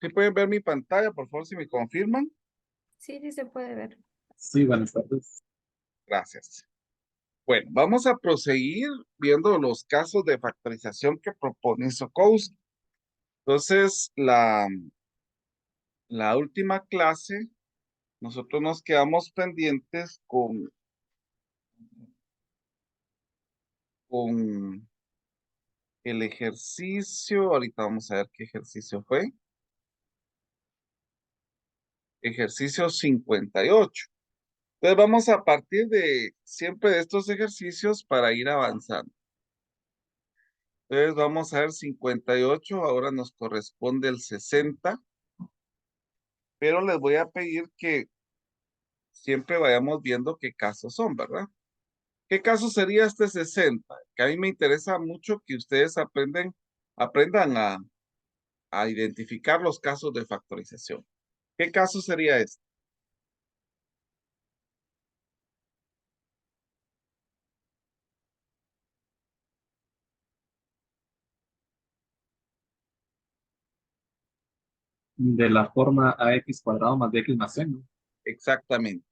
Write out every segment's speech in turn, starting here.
¿Sí pueden ver mi pantalla, por favor, si me confirman? Sí, sí se puede ver. Sí, buenas tardes. Gracias. Bueno, vamos a proseguir viendo los casos de factorización que propone Sokowski. Entonces, la última clase, nosotros nos quedamos pendientes con el ejercicio. Ahorita vamos a ver qué ejercicio fue. Ejercicio 58. Entonces, vamos a partir de siempre de estos ejercicios para ir avanzando. Entonces vamos a ver 58, ahora nos corresponde el 60, pero les voy a pedir que siempre vayamos viendo qué casos son, ¿verdad? ¿Qué caso sería este 60? Que a mí me interesa mucho que ustedes aprendan a identificar los casos de factorización. ¿Qué caso sería este? De la forma ax cuadrado más bx más c, ¿no? Exactamente.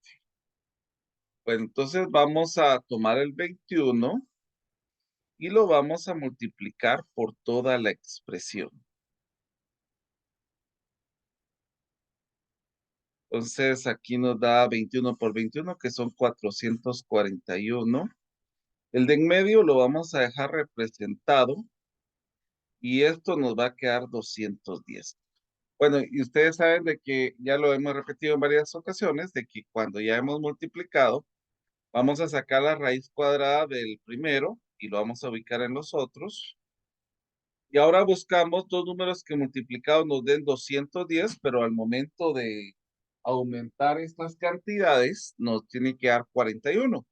Pues entonces vamos a tomar el 21 y lo vamos a multiplicar por toda la expresión. Entonces aquí nos da 21 por 21, que son 441. El de en medio lo vamos a dejar representado y esto nos va a quedar 210. Bueno, y ustedes saben de que ya lo hemos repetido en varias ocasiones, de que cuando ya hemos multiplicado, vamos a sacar la raíz cuadrada del primero y lo vamos a ubicar en los otros. Y ahora buscamos dos números que multiplicados nos den 210, pero al momento de aumentar estas cantidades nos tiene que dar 41.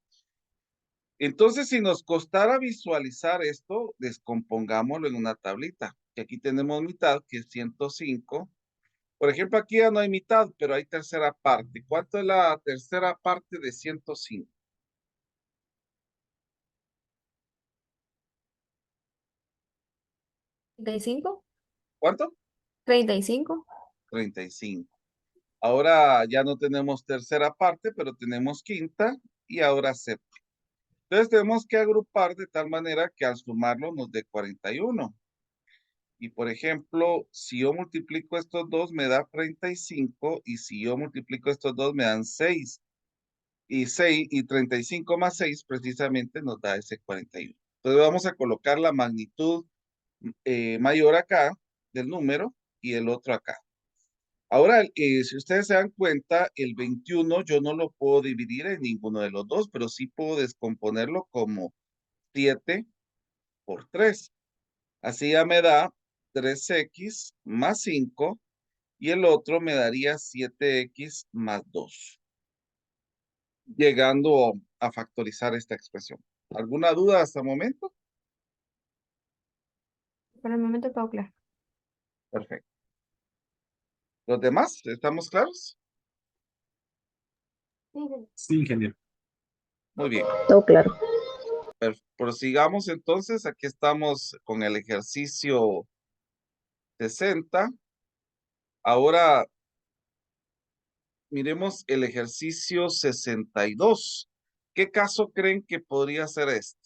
Entonces, si nos costara visualizar esto, descompongámoslo en una tablita. Que aquí tenemos mitad, que es 105. Por ejemplo, aquí ya no hay mitad, pero hay tercera parte. ¿Cuánto es la tercera parte de 105? 35. ¿Cuánto? 35. 35. Ahora ya no tenemos tercera parte, pero tenemos quinta y ahora séptima. Entonces tenemos que agrupar de tal manera que al sumarlo nos dé 41. Y por ejemplo, si yo multiplico estos dos me da 35 y si yo multiplico estos dos me dan 6. Y 6 y 35 más 6 precisamente nos da ese 41. Entonces vamos a colocar la magnitud mayor acá del número y el otro acá. Ahora, si ustedes se dan cuenta, el 21 yo no lo puedo dividir en ninguno de los dos, pero sí puedo descomponerlo como 7 por 3. Así ya me da 3x más 5 y el otro me daría 7x más 2, llegando a factorizar esta expresión. ¿Alguna duda hasta el momento? Por el momento todo claro. Perfecto. ¿Los demás? ¿Estamos claros? Sí. Sí, ingeniero. Muy bien. Todo claro. Prosigamos entonces. Aquí estamos con el ejercicio 60. Ahora miremos el ejercicio 62. ¿Qué caso creen que podría ser este?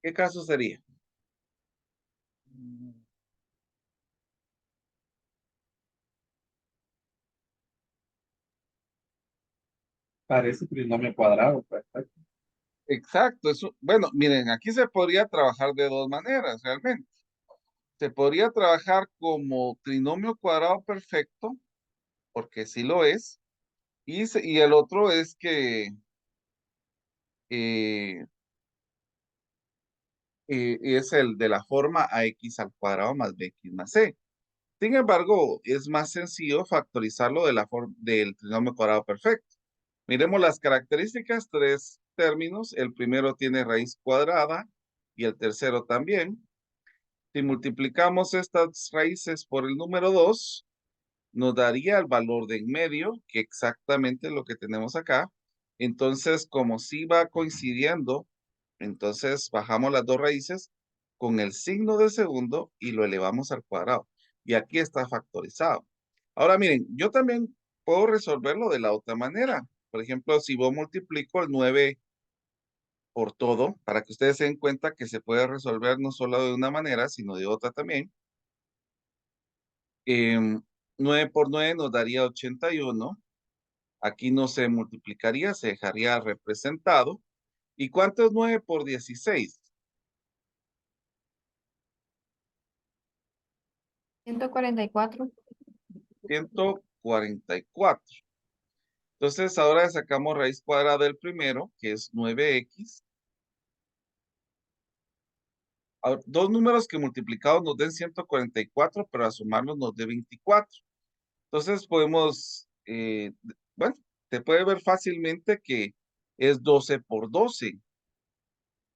¿Qué caso sería? Parece trinomio cuadrado, perfecto. Exacto. Bueno, miren, aquí se podría trabajar de dos maneras realmente. Se podría trabajar como trinomio cuadrado perfecto, porque sí lo es, y el otro es que eh, es el de la forma ax al cuadrado más bx más c. Sin embargo, es más sencillo factorizarlo del trinomio cuadrado perfecto. Miremos las características, tres términos. El primero tiene raíz cuadrada y el tercero también. Si multiplicamos estas raíces por el número 2, nos daría el valor de en medio, que exactamente es lo que tenemos acá. Entonces, como sí va coincidiendo, entonces bajamos las dos raíces con el signo de segundo y lo elevamos al cuadrado. Y aquí está factorizado. Ahora miren, yo también puedo resolverlo de la otra manera. Por ejemplo, si yo multiplico el 9 por todo, para que ustedes se den cuenta que se puede resolver no solo de una manera, sino de otra también. 9 por 9 nos daría 81. Aquí no se multiplicaría, se dejaría representado. ¿Y cuánto es 9 por 16? 144. 144. Entonces ahora sacamos raíz cuadrada del primero, que es 9x. Dos números que multiplicados nos den 144, pero a sumarlos nos dé 24. Entonces podemos, bueno, se puede ver fácilmente que es 12 por 12.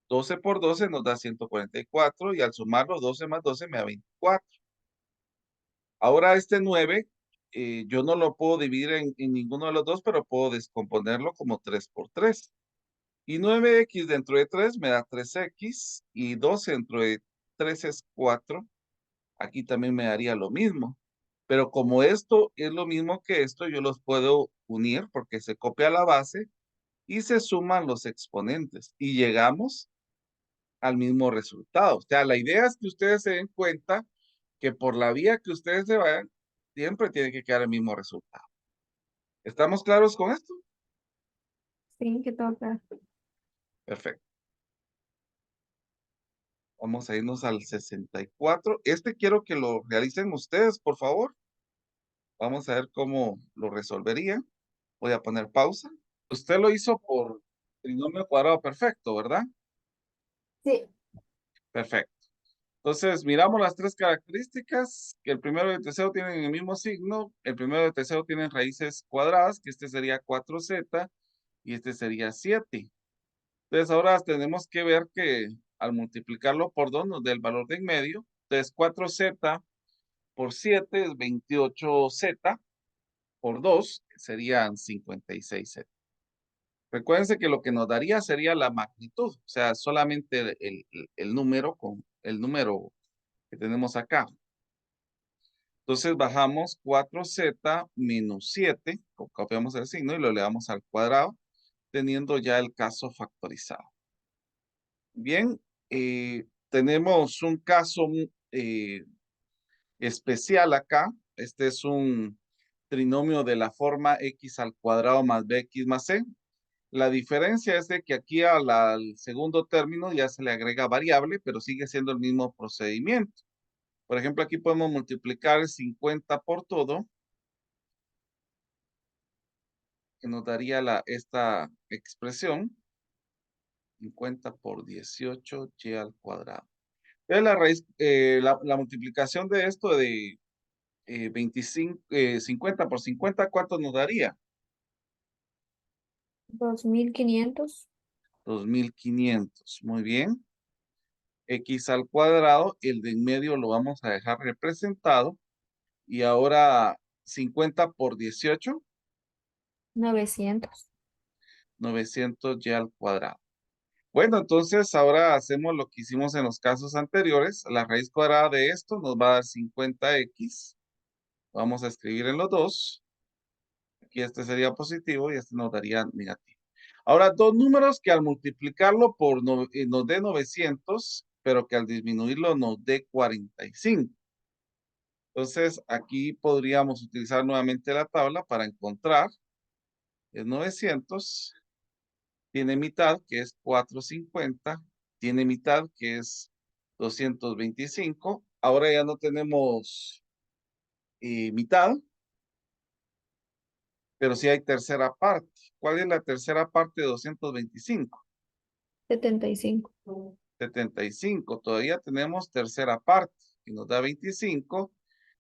12 por 12 nos da 144 y al sumarlo 12 más 12 me da 24. Ahora este 9, yo no lo puedo dividir en ninguno de los dos, pero puedo descomponerlo como 3 por 3. Y 9x dentro de 3 me da 3x y 12 dentro de 3 es 4. Aquí también me daría lo mismo. Pero como esto es lo mismo que esto, yo los puedo unir porque se copia la base y se suman los exponentes y llegamos al mismo resultado. O sea, la idea es que ustedes se den cuenta que por la vía que ustedes se vayan, siempre tiene que quedar el mismo resultado. ¿Estamos claros con esto? Sí, que toca. Perfecto. Vamos a irnos al 64. Este quiero que lo realicen ustedes, por favor. Vamos a ver cómo lo resolverían. Voy a poner pausa. Usted lo hizo por trinomio cuadrado perfecto, ¿verdad? Sí. Perfecto. Entonces, miramos las tres características, que el primero y el tercero tienen el mismo signo, el primero y el tercero tienen raíces cuadradas, que este sería 4z y este sería 7. Entonces, ahora tenemos que ver que al multiplicarlo por 2 nos da el valor de en medio. Entonces, 4z por 7 es 28z, por 2 serían 56z. Recuérdense que lo que nos daría sería la magnitud, o sea, solamente el número con el número que tenemos acá. Entonces bajamos 4z menos 7, copiamos el signo y lo elevamos al cuadrado, teniendo ya el caso factorizado. Bien, tenemos un caso especial acá. Este es un trinomio de la forma x al cuadrado más bx más c. La diferencia es de que aquí al segundo término ya se le agrega variable, pero sigue siendo el mismo procedimiento. Por ejemplo, aquí podemos multiplicar 50 por todo, que nos daría esta expresión, 50 por 18 y al cuadrado. Es la raíz, la multiplicación de esto de 50 por 50, ¿cuánto nos daría? 2500. 2500. Muy bien. X al cuadrado, el de en medio lo vamos a dejar representado. Y ahora 50 por 18, 900. 900 y al cuadrado. Bueno, entonces ahora hacemos lo que hicimos en los casos anteriores. La raíz cuadrada de esto nos va a dar 50x. Vamos a escribir en los dos. Aquí este sería positivo y este nos daría negativo. Ahora, dos números que al multiplicarlo por nos dé 900, pero que al disminuirlo nos dé 45. Entonces, aquí podríamos utilizar nuevamente la tabla para encontrar el 900. Tiene mitad, que es 450. Tiene mitad, que es 225. Ahora ya no tenemos mitad, pero sí hay tercera parte. ¿Cuál es la tercera parte de 225? 75. 75. Todavía tenemos tercera parte, que nos da 25.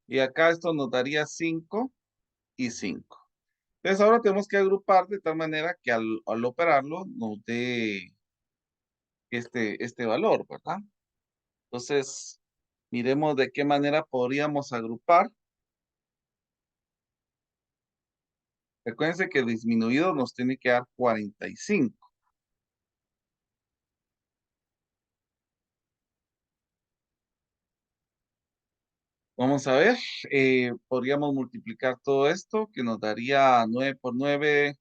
Y acá esto nos daría 5 y 5. Entonces ahora tenemos que agrupar de tal manera que al operarlo nos dé este valor, ¿verdad? Entonces, miremos de qué manera podríamos agrupar. Recuérdense que disminuido nos tiene que dar 45. Vamos a ver, podríamos multiplicar todo esto, que nos daría 9 por 9,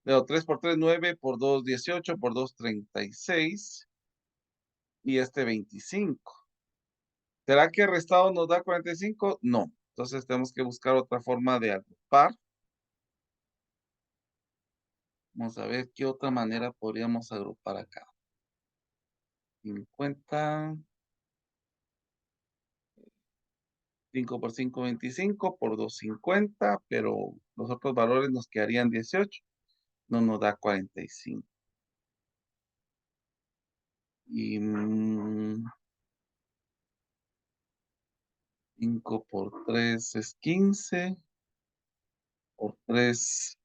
no, 3 por 3, 9 por 2, 18, por 2, 36, y este 25. ¿Será que el restado nos da 45? No. Entonces tenemos que buscar otra forma de agrupar. Vamos a ver qué otra manera podríamos agrupar acá. 50. 5 por 5, 25, por 2, 50, pero los otros valores nos quedarían 18. No nos da 45. Y 5 por 3 es 15. Por 3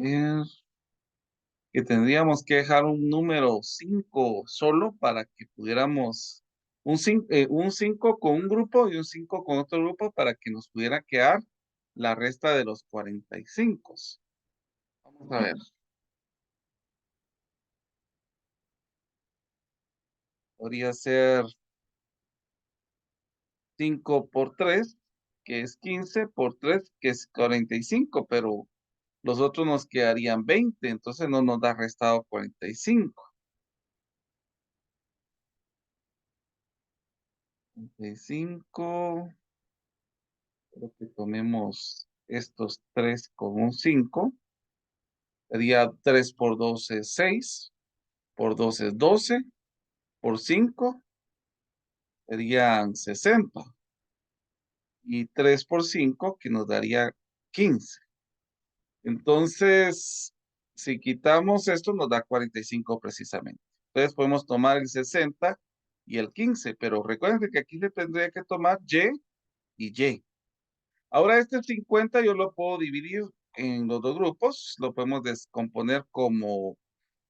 es que tendríamos que dejar un número 5 solo para que pudiéramos, un 5 con un grupo y un 5 con otro grupo para que nos pudiera quedar la resta de los 45. Vamos a ver. Podría ser 5 por 3, que es 15, por 3, que es 45, pero los otros nos quedarían 20, entonces no nos da restado 45. 45, creo que tomemos estos 3 con un 5, sería 3 por 2 es 6, por 2 es 12, por 5 serían 60, y 3 por 5 que nos daría 15. Entonces, si quitamos esto, nos da 45 precisamente. Entonces, podemos tomar el 60 y el 15, pero recuerden que aquí le tendría que tomar y Y. Ahora, este 50 yo lo puedo dividir en los dos grupos. Lo podemos descomponer como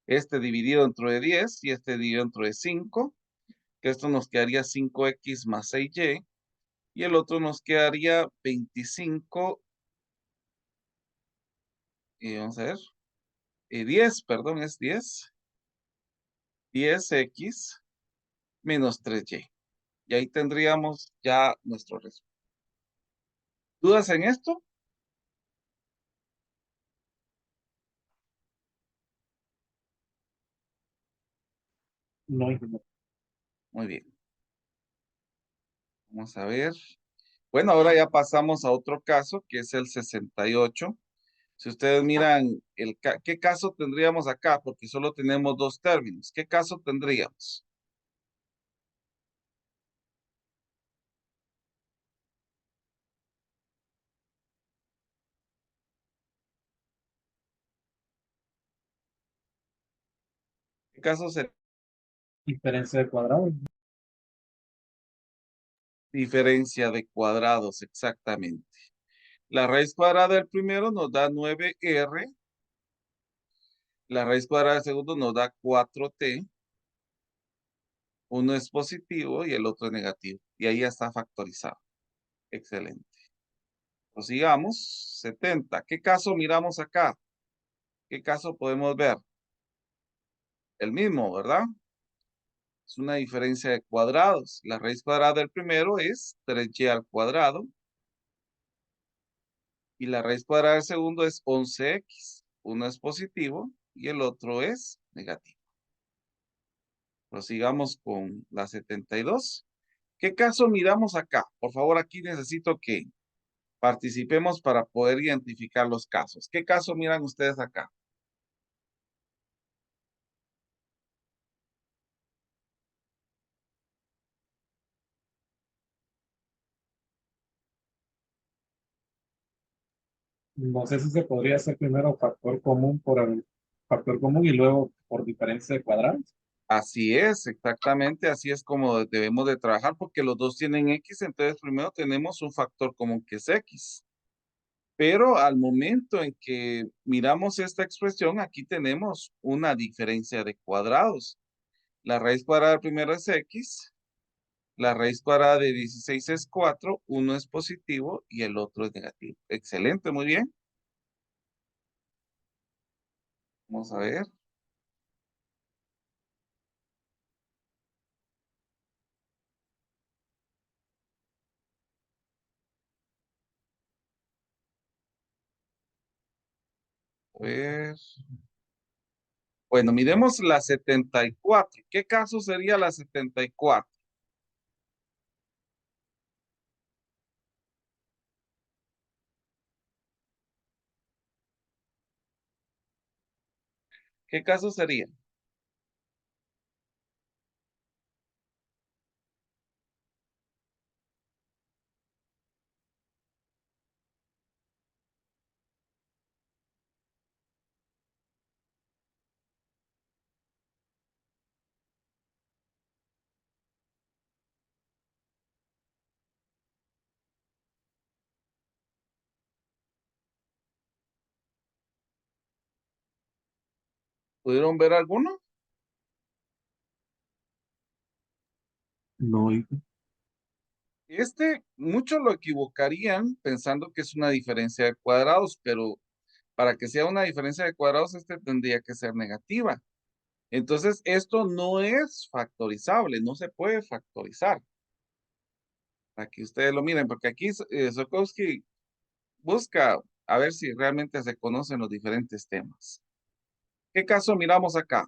este dividido entre 10 y este dividido entre 5, que esto nos quedaría 5x más 6y, y el otro nos quedaría 25, y vamos a ver, 10, perdón, es 10x menos 3y. Y ahí tendríamos ya nuestro resultado. ¿Dudas en esto? No, ingeniero. Muy bien. Vamos a ver. Bueno, ahora ya pasamos a otro caso, que es el 68. Si ustedes miran, ¿qué caso tendríamos acá? Porque solo tenemos dos términos. ¿Qué caso tendríamos? ¿Qué caso sería? Diferencia de cuadrado. Diferencia de cuadrados, exactamente. La raíz cuadrada del primero nos da 9r. La raíz cuadrada del segundo nos da 4t. Uno es positivo y el otro es negativo. Y ahí ya está factorizado. Excelente. Prosigamos. 70. ¿Qué caso miramos acá? ¿Qué caso podemos ver? El mismo, ¿verdad? Es una diferencia de cuadrados. La raíz cuadrada del primero es 3y al cuadrado. Y la raíz cuadrada del segundo es 11x. Uno es positivo y el otro es negativo. Prosigamos con la 72. ¿Qué caso miramos acá? Por favor, aquí necesito que participemos para poder identificar los casos. ¿Qué caso miran ustedes acá? No sé si se podría hacer primero factor común por el factor común y luego por diferencia de cuadrados. Así es, exactamente, así es como debemos de trabajar porque los dos tienen x, entonces primero tenemos un factor común que es x. Pero al momento en que miramos esta expresión, aquí tenemos una diferencia de cuadrados. La raíz cuadrada del primero es x, La raíz cuadrada de 16 es 4, uno es positivo y el otro es negativo. Excelente, muy bien. Vamos a ver. A ver. Bueno, miremos la 74. ¿Qué caso sería la 74? ¿Qué caso sería? ¿Pudieron ver alguno? No, hijo. Muchos lo equivocarían pensando que es una diferencia de cuadrados, pero para que sea una diferencia de cuadrados, tendría que ser negativa. Entonces, esto no es factorizable, no se puede factorizar. Para que ustedes lo miren, porque aquí Sokowski busca a ver si realmente se conocen los diferentes temas. ¿Qué caso miramos acá?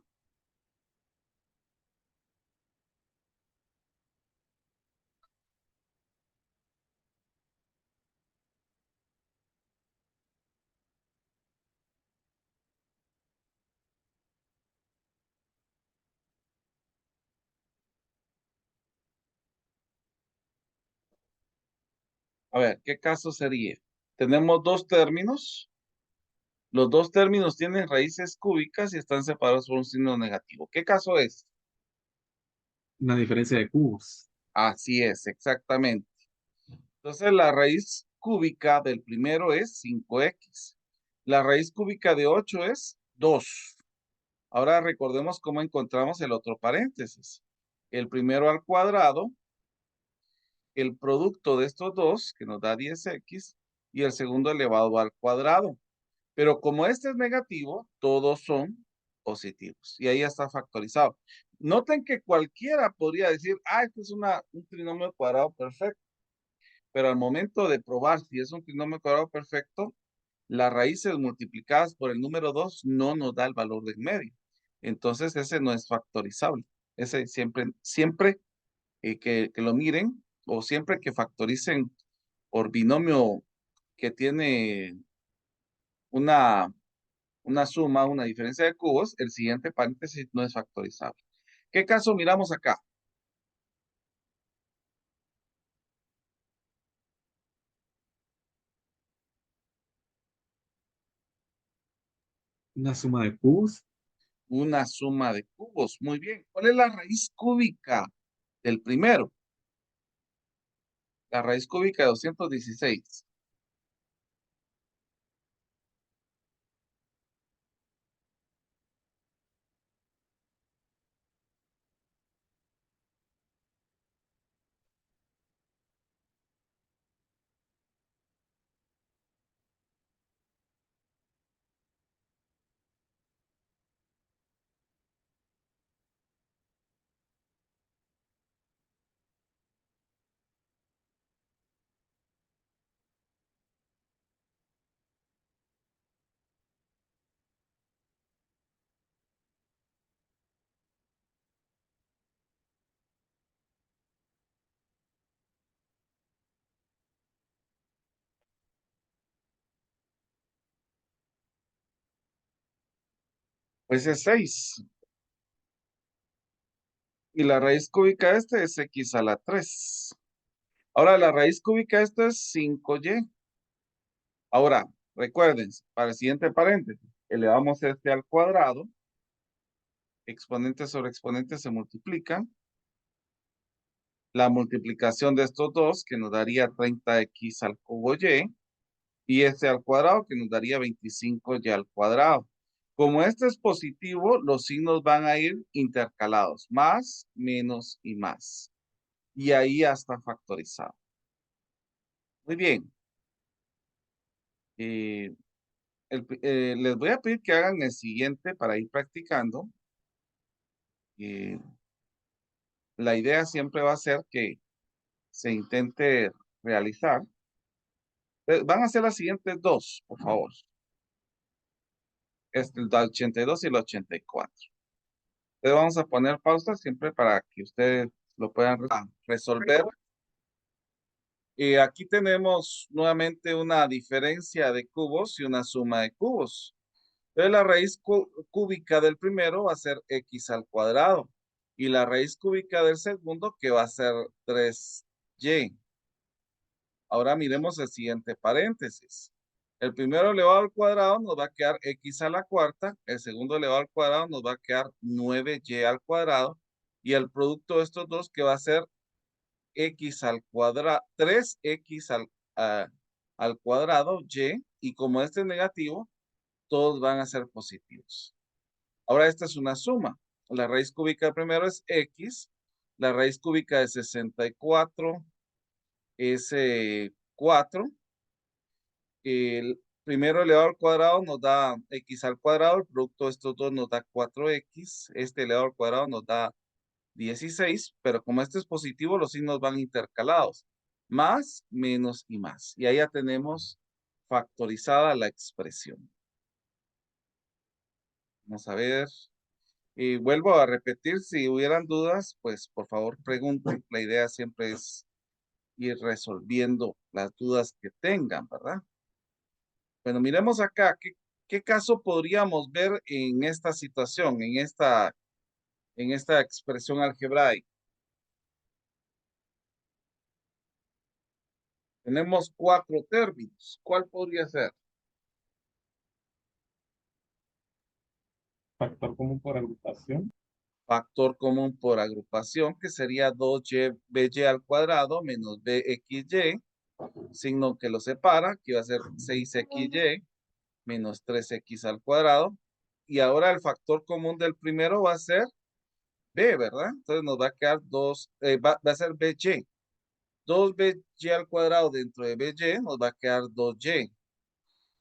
A ver, ¿qué caso sería? Tenemos dos términos. Los dos términos tienen raíces cúbicas y están separados por un signo negativo. ¿Qué caso es? Una diferencia de cubos. Así es, exactamente. Entonces, la raíz cúbica del primero es 5x. La raíz cúbica de 8 es 2. Ahora recordemos cómo encontramos el otro paréntesis. El primero al cuadrado, el producto de estos dos, que nos da 10x, y el segundo elevado al cuadrado. Pero como este es negativo, todos son positivos. Y ahí ya está factorizado. Noten que cualquiera podría decir, este es un trinomio cuadrado perfecto. Pero al momento de probar si es un trinomio cuadrado perfecto, las raíces multiplicadas por el número 2 no nos da el valor del medio. Entonces ese no es factorizable. Ese siempre que lo miren o siempre que factoricen por binomio que tiene una, una suma, una diferencia de cubos, el siguiente paréntesis no es factorizable. ¿Qué caso miramos acá? Una suma de cubos. Una suma de cubos. Muy bien. ¿Cuál es la raíz cúbica del primero? La raíz cúbica de 216. Pues es 6. Y la raíz cúbica de este es x a la 3. Ahora, la raíz cúbica de esto es 5y. Ahora, recuerden, para el siguiente paréntesis, elevamos este al cuadrado. Exponente sobre exponente se multiplican. La multiplicación de estos dos, que nos daría 30x al cubo y. Y este al cuadrado, que nos daría 25y al cuadrado. Como este es positivo, los signos van a ir intercalados. Más, menos y más. y ahí ya está factorizado. Muy bien. Les voy a pedir que hagan el siguiente para ir practicando. La idea siempre va a ser que se intente realizar. Van a ser las siguientes dos, por favor. El 82 y el 84. Entonces vamos a poner pausa siempre para que ustedes lo puedan resolver. Aquí tenemos nuevamente una diferencia de cubos y una suma de cubos. Entonces la raíz cúbica del primero va a ser x al cuadrado. Y la raíz cúbica del segundo que va a ser 3y. Ahora miremos el siguiente paréntesis. El primero elevado al cuadrado nos va a quedar x a la cuarta. El segundo elevado al cuadrado nos va a quedar 9y al cuadrado. Y el producto de estos dos que va a ser x al cuadrado, 3x al cuadrado y. Y como este es negativo, todos van a ser positivos. Ahora esta es una suma. La raíz cúbica del primero es x. La raíz cúbica de 64 es 4. El primero elevado al cuadrado nos da x al cuadrado. El producto de estos dos nos da 4x. Este elevado al cuadrado nos da 16. Pero como este es positivo, los signos van intercalados. Más, menos y más. Y ahí ya tenemos factorizada la expresión. Vamos a ver. Y vuelvo a repetir, si hubieran dudas, pues por favor pregunten. La idea siempre es ir resolviendo las dudas que tengan, ¿verdad? Bueno, miremos acá, ¿qué caso podríamos ver en esta situación, en esta expresión algebraica? Tenemos 4 términos. ¿Cuál podría ser? Factor común por agrupación. Factor común por agrupación, que sería 2by al cuadrado menos bxy, signo que lo separa, que va a ser 6xy menos 3x al cuadrado. Y ahora el factor común del primero va a ser b, ¿verdad? Entonces nos va a quedar 2, va a ser by. 2by al cuadrado dentro de by nos va a quedar 2y.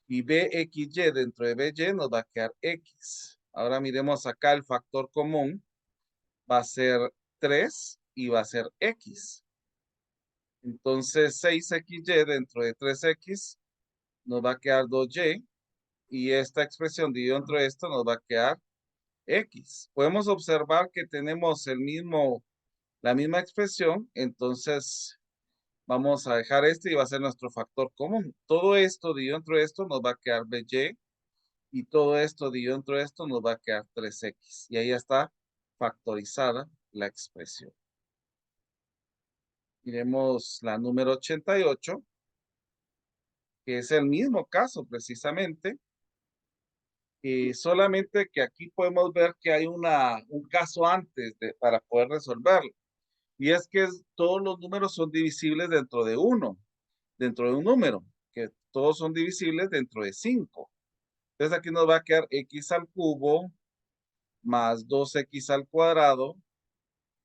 Y bxy dentro de by nos va a quedar x. Ahora miremos acá el factor común. Va a ser 3 y va a ser x. Entonces 6xy dentro de 3x nos va a quedar 2y. Y esta expresión dividida entre esto nos va a quedar x. Podemos observar que tenemos la misma expresión. Entonces vamos a dejar este y va a ser nuestro factor común. Todo esto dividido entre esto nos va a quedar by. Y todo esto dividido entre esto nos va a quedar 3x. Y ahí ya está factorizada la expresión. Miremos la número 88, que es el mismo caso precisamente. Solamente que aquí podemos ver que hay un caso antes para poder resolverlo. Y es que todos los números son divisibles dentro de dentro de un número, que todos son divisibles dentro de 5. Entonces aquí nos va a quedar x al cubo más 2x al cuadrado.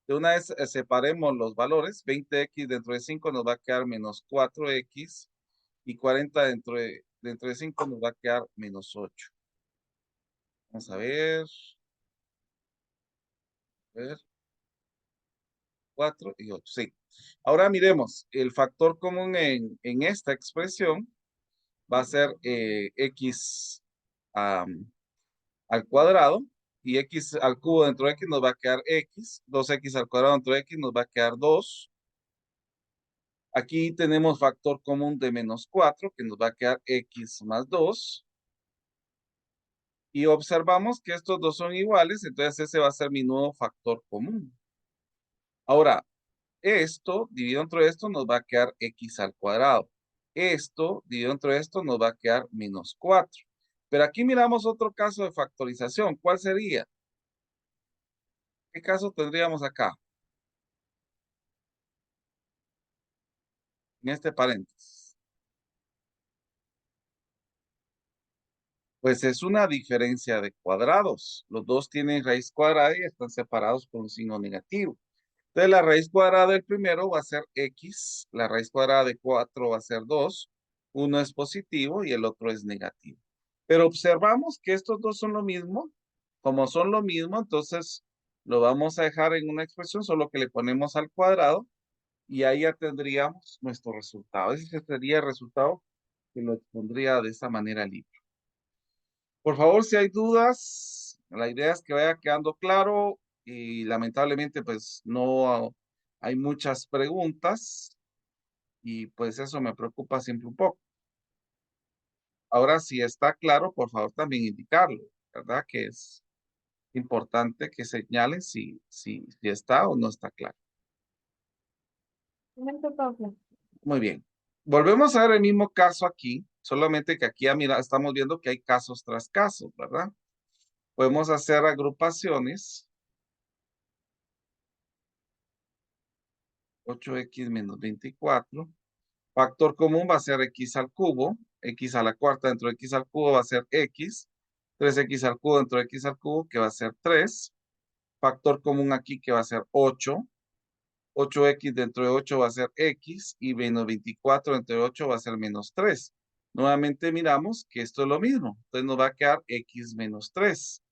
De una vez separemos los valores. 20x dentro de 5 nos va a quedar menos 4x. Y 40 dentro de 5 nos va a quedar menos 8. Vamos a ver. 4 y 8, sí. Ahora miremos, el factor común en esta expresión va a ser x al cuadrado y x al cubo dentro de x nos va a quedar x. 2x al cuadrado dentro de x nos va a quedar 2. Aquí tenemos factor común de menos 4 que nos va a quedar x más 2. Y observamos que estos dos son iguales, entonces ese va a ser mi nuevo factor común. Ahora, esto dividido entre esto nos va a quedar x al cuadrado. Esto dividido entre esto nos va a quedar menos 4. Pero aquí miramos otro caso de factorización. ¿Cuál sería? ¿Qué caso tendríamos acá? En este paréntesis. Pues es una diferencia de cuadrados. Los dos tienen raíz cuadrada y están separados por un signo negativo. Entonces, la raíz cuadrada del primero va a ser X, la raíz cuadrada de 4 va a ser 2, uno es positivo y el otro es negativo. Pero observamos que estos dos son lo mismo. Como son lo mismo, entonces lo vamos a dejar en una expresión, solo que le ponemos al cuadrado y ahí ya tendríamos nuestro resultado. Ese sería el resultado que lo expondría de esa manera libre. Por favor, si hay dudas, la idea es que vaya quedando claro y lamentablemente pues no hay muchas preguntas y pues eso me preocupa siempre un poco. Ahora, si está claro, por favor también indicarlo, ¿verdad? Que es importante que señalen si está o no está claro. Momento, Pablo. Muy bien. Volvemos a ver el mismo caso aquí, solamente que aquí ya mira, estamos viendo que hay casos tras casos, ¿verdad? Podemos hacer agrupaciones. 8x menos 24. Factor común va a ser x al cubo. X a la cuarta dentro de x al cubo va a ser x. 3x al cubo dentro de x al cubo, que va a ser 3. Factor común aquí, que va a ser 8. 8x dentro de 8 va a ser x. Y menos 24 dentro de 8 va a ser menos 3. Nuevamente miramos que esto es lo mismo. Entonces nos va a quedar x menos 3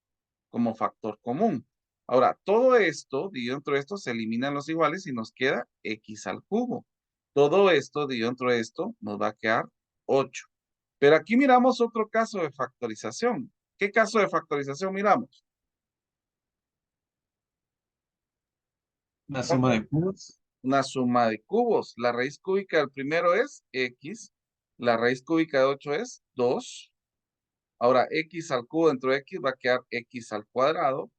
como factor común. Ahora, todo esto, dividido entre esto, se eliminan los iguales y nos queda x al cubo. Todo esto, dividido entre esto, nos va a quedar 8. Pero aquí miramos otro caso de factorización. ¿Qué caso de factorización miramos? Una suma de cubos. Una suma de cubos. La raíz cúbica del primero es x. La raíz cúbica de 8 es 2. Ahora, x al cubo dentro de x va a quedar x al cuadrado.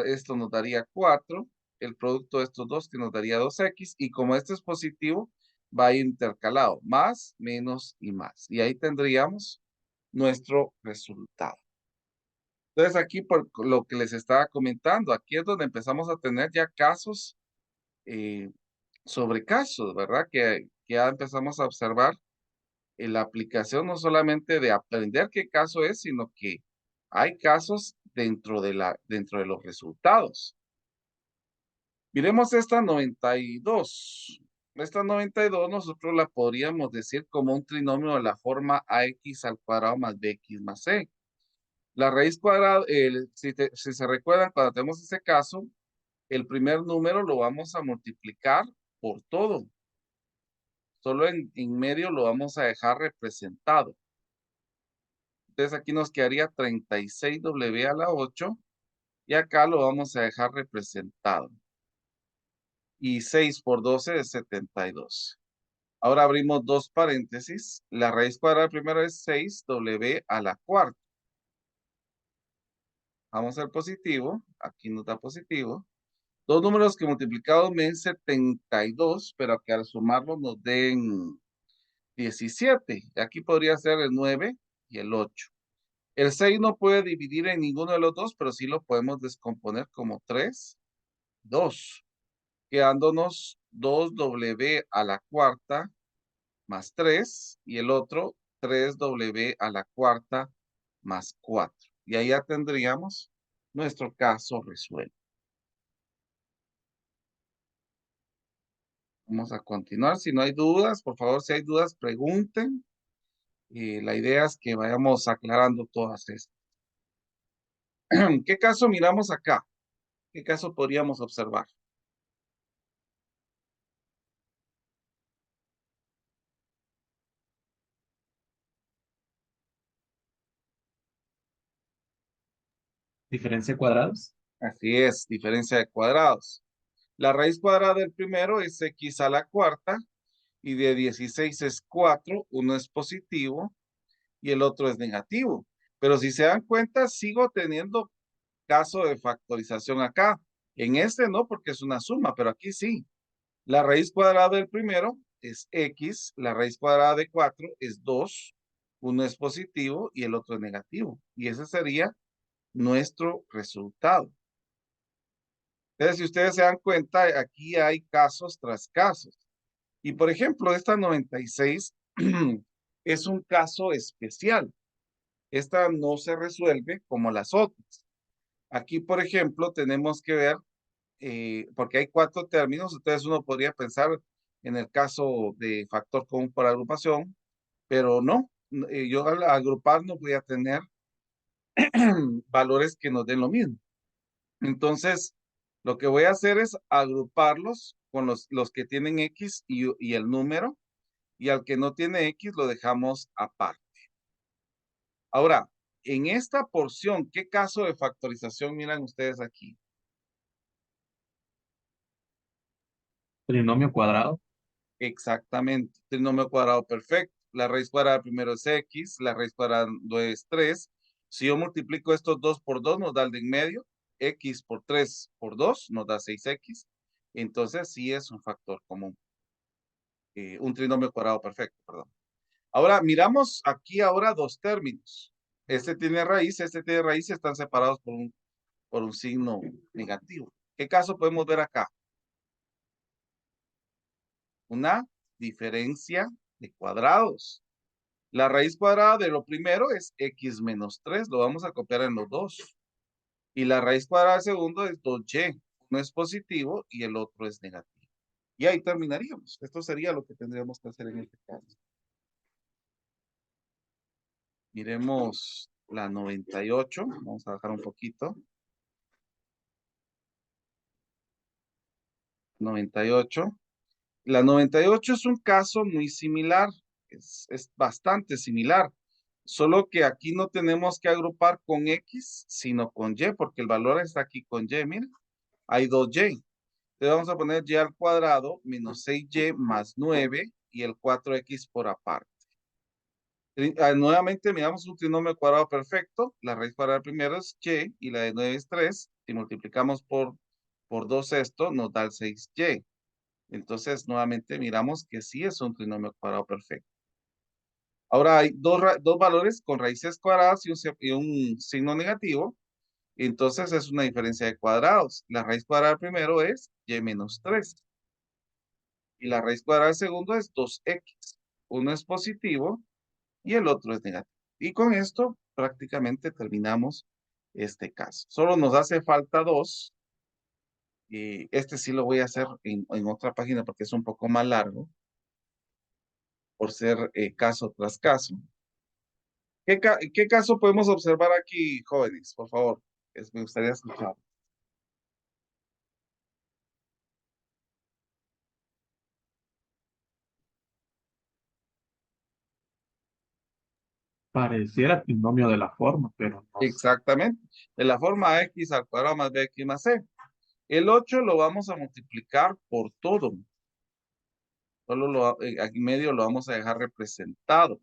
Esto nos daría 4. El producto de estos dos que nos daría 2x. Y como este es positivo, va a ir intercalado. Más, menos y más. Y ahí tendríamos nuestro resultado. Entonces aquí por lo que les estaba comentando, aquí es donde empezamos a tener ya casos sobre casos, ¿verdad? Que ya empezamos a observar en la aplicación no solamente de aprender qué caso es, sino que hay casos dentro de los resultados. Miremos esta 92. Esta 92 nosotros la podríamos decir como un trinomio de la forma ax al cuadrado más bx más c. La raíz cuadrada, si se recuerdan, cuando tenemos ese caso, el primer número lo vamos a multiplicar por todo. Solo en medio lo vamos a dejar representado. Entonces aquí nos quedaría 36w a la 8 y acá lo vamos a dejar representado. Y 6 por 12 es 72. Ahora abrimos dos paréntesis. La raíz cuadrada primero es 6w a la cuarta. Vamos al positivo. Aquí nos da positivo. Dos números que multiplicados me den 72, pero que al sumarlos nos den 17. Aquí podría ser el 9 y el 8. El 6 no puede dividir en ninguno de los dos, pero sí lo podemos descomponer como 3, 2. Quedándonos 2w a la cuarta más 3 y el otro 3w a la cuarta más 4. Y ahí ya tendríamos nuestro caso resuelto. Vamos a continuar. Si no hay dudas, por favor, si hay dudas, pregunten. La idea es que vayamos aclarando todas estas. ¿Qué caso miramos acá? ¿Qué caso podríamos observar? Diferencia de cuadrados. Así es, diferencia de cuadrados. La raíz cuadrada del primero es x a la cuarta y de 16 es 4, uno es positivo y el otro es negativo. Pero si se dan cuenta, sigo teniendo caso de factorización acá. En este no, porque es una suma, pero aquí sí. La raíz cuadrada del primero es x, la raíz cuadrada de 4 es 2, uno es positivo y el otro es negativo. Y ese sería nuestro resultado. Entonces, si ustedes se dan cuenta, aquí hay casos tras casos. Y por ejemplo, esta 96 es un caso especial. Esta no se resuelve como las otras. Aquí, por ejemplo, tenemos que ver porque hay 4 términos, entonces uno podría pensar en el caso de factor común por agrupación, pero no, yo al agrupar no voy a tener valores que nos den lo mismo. Entonces, lo que voy a hacer es agruparlos con los que tienen X y el número, y al que no tiene X lo dejamos aparte. Ahora, en esta porción, ¿qué caso de factorización miran ustedes aquí? Trinomio cuadrado. Exactamente, trinomio cuadrado perfecto. La raíz cuadrada primero es X, la raíz cuadrada es 3. Si yo multiplico estos 2 por 2, nos da el de en medio. X por 3 por 2 nos da 6X. Entonces, sí es un factor común. Un trinomio cuadrado perfecto, perdón. Ahora, miramos aquí ahora dos términos. Este tiene raíz y están separados por un signo negativo. ¿Qué caso podemos ver acá? Una diferencia de cuadrados. La raíz cuadrada de lo primero es x menos 3, lo vamos a copiar en los dos. Y la raíz cuadrada del segundo es 2y. Uno es positivo y el otro es negativo. Y ahí terminaríamos. Esto sería lo que tendríamos que hacer en este caso. Miremos la 98. Vamos a bajar un poquito. 98. La 98 es un caso muy similar. Es bastante similar. Solo que aquí no tenemos que agrupar con X, sino con Y, porque el valor está aquí con Y. Miren, hay 2Y. Entonces vamos a poner Y al cuadrado menos 6Y más 9 y el 4X por aparte. Nuevamente miramos un trinomio cuadrado perfecto. La raíz cuadrada primero es Y y la de 9 es 3. Si multiplicamos por 2 esto, nos da el 6Y. Entonces nuevamente miramos que sí es un trinomio cuadrado perfecto. Ahora hay dos valores con raíces cuadradas y un signo negativo. Entonces es una diferencia de cuadrados. La raíz cuadrada primero es y menos 3. Y la raíz cuadrada del segundo es 2x. Uno es positivo y el otro es negativo. Y con esto prácticamente terminamos este caso. Solo nos hace falta 2. Y este sí lo voy a hacer en otra página porque es un poco más largo, por ser caso tras caso. ¿Qué caso podemos observar aquí, jóvenes? Por favor, me gustaría escuchar. Pareciera trinomio de la forma, pero no sé. Exactamente. De la forma x al cuadrado más bx más c. El 8 lo vamos a multiplicar por todo. Solo aquí medio lo vamos a dejar representado.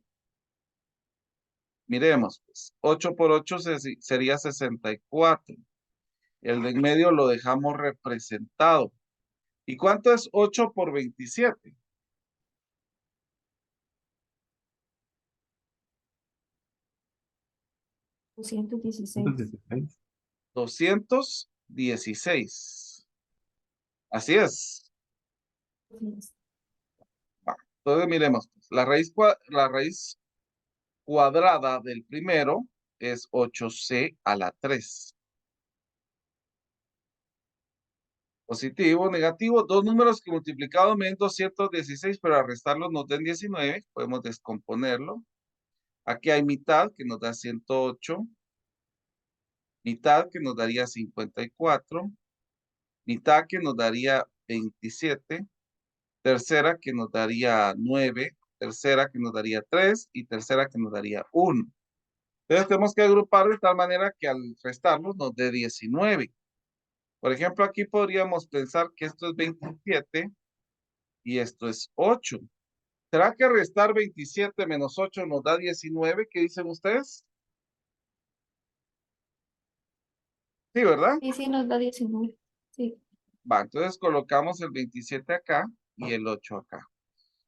Miremos, pues, 8 por 8 sería 64. El de en medio lo dejamos representado. ¿Y cuánto es 8 por 27? 216. 116. 216. Así es. Va. Entonces miremos, pues, la raíz cuadrada del primero es 8c a la 3. Positivo, negativo, dos números que multiplicados me den 216, pero al restarlos nos den 19, podemos descomponerlo. Aquí hay mitad que nos da 108, mitad que nos daría 54, mitad que nos daría 27, tercera que nos daría 9, tercera que nos daría 3 y tercera que nos daría 1. Entonces tenemos que agrupar de tal manera que al restarlos nos dé 19. Por ejemplo, aquí podríamos pensar que esto es 27 y esto es 8. ¿Será que restar 27 menos 8 nos da 19? ¿Qué dicen ustedes? Sí, ¿verdad? Sí, sí, nos da 19. Sí. Va, entonces colocamos el 27 acá y el 8 acá.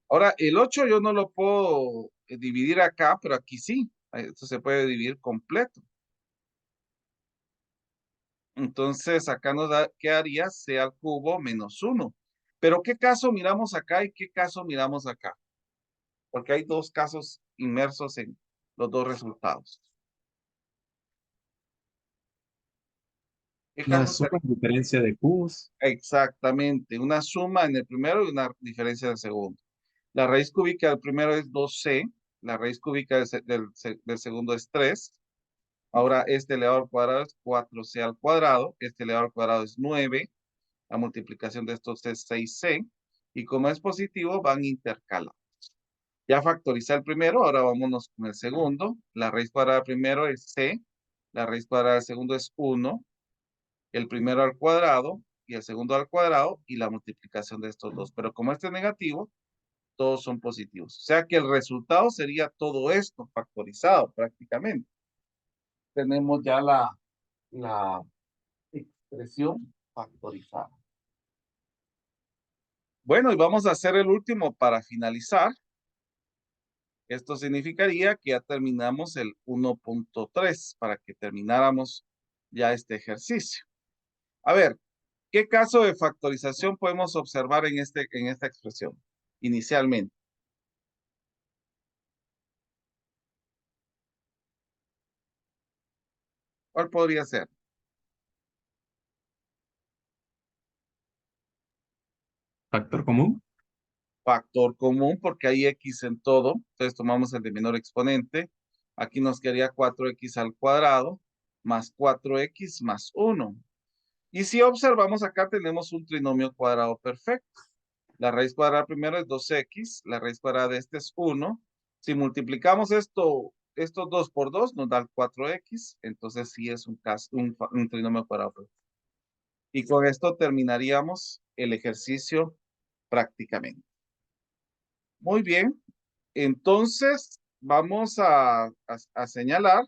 Ahora, el 8 yo no lo puedo dividir acá, pero aquí sí. Esto se puede dividir completo. Entonces, acá nos da, ¿qué haría? C al cubo menos 1. Pero ¿qué caso miramos acá y qué caso miramos acá? Porque hay dos casos inmersos en los dos resultados. ¿Qué La caso suma sería? en diferencia de cubos. Exactamente, una suma en el primero y una diferencia en el segundo. La raíz cúbica del primero es 2c, la raíz cúbica del segundo es 3. Ahora este elevado al cuadrado es 4c al cuadrado, este elevado al cuadrado es 9, la multiplicación de estos es 6c, y como es positivo van intercalados. Ya factoricé el primero, ahora vámonos con el segundo. La raíz cuadrada del primero es c, la raíz cuadrada del segundo es 1, el primero al cuadrado y el segundo al cuadrado y la multiplicación de estos dos. Pero como este es negativo, todos son positivos. O sea que el resultado sería todo esto factorizado prácticamente. Tenemos ya la expresión factorizada. Bueno, y vamos a hacer el último para finalizar. Esto significaría que ya terminamos el 1.3 para que termináramos ya este ejercicio. A ver, ¿qué caso de factorización podemos observar en esta expresión inicialmente? ¿Cuál podría ser? Factor común. Factor común, porque hay x en todo. Entonces tomamos el de menor exponente. Aquí nos quedaría 4x al cuadrado más 4x más 1. Y si observamos acá tenemos un trinomio cuadrado perfecto. La raíz cuadrada primero es 2x, la raíz cuadrada de este es 1. Si multiplicamos estos 2 por 2 nos da el 4x, entonces sí es un trinomio cuadrado perfecto. Y con esto terminaríamos el ejercicio prácticamente. Muy bien, entonces vamos a señalar